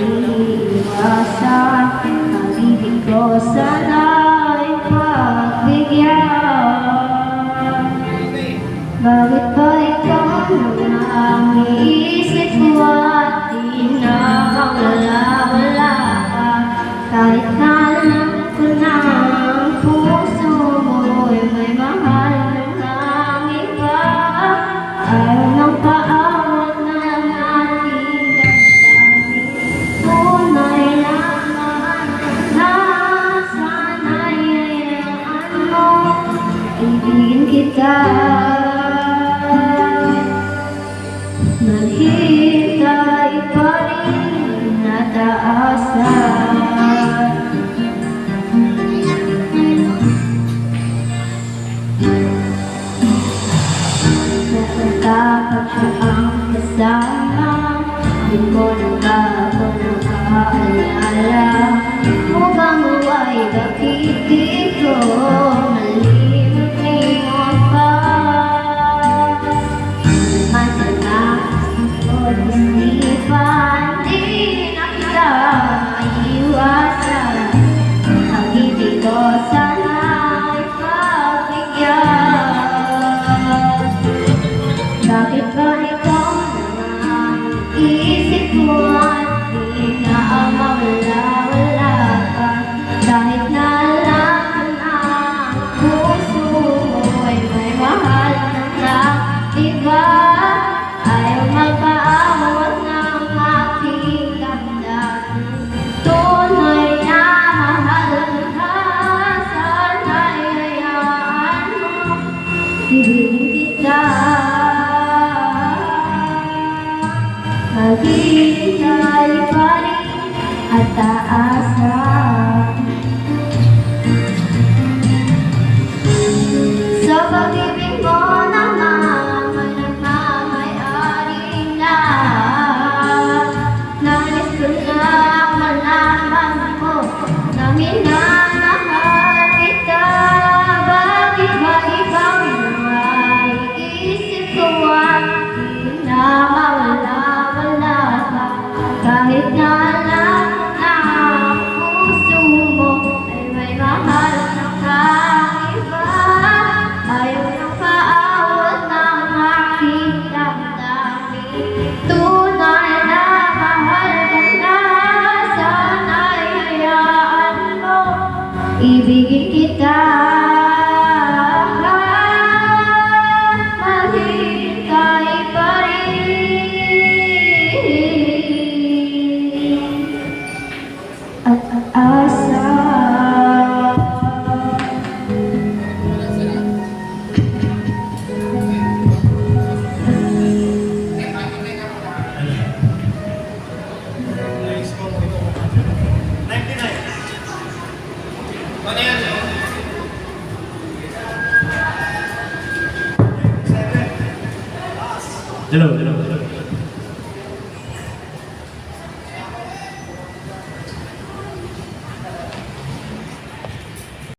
maiiwasan. Pag-ibig ko sana'y pagbigyan. Bakit ba ikaw ang iniisip ko at di na mawala-wala ka? Kahit na alam ko na ang puso mo'y may mahal ng iba. Ayaw ng paawat ng ating damdamin. Tunay naman na sana'y hayaan mo, ibigin kita. Naghihintay pa rin nataasan. Kapag siya ang kasama, di ko na ba ako nakaalala? Mukhang huwa'y bakit di ko nalimutin pa. Isipan, di na kita maiiwasan. Ang ibig ko sana'y pagbigyan. Bakit ba ikaw naman iisip ko at di na mawala-wala ka? Kahit na alam ko na ang puso mo'y may mahal ng iba. Ayaw magpaawat ng aking damdamin. Tunay na mahal ka, sana'y hayaan mo, ibigin kita. Maghihintay pa rin at taasan. Sa pag-ibig mo naman may nagmamayari na. Nais ko na malaman mo na minamahal kita. Bakit ba ikaw naiisip ko at di na mawala-wala ka? Kahit na alam na ang puso mo ay may mahal ng iba. Ayaw nang paawat ng aking damdamin. Tunay na mahal ka na, sana'y hayaan mo, ibigin kita. Maghihintay pa rin at asa. Hello.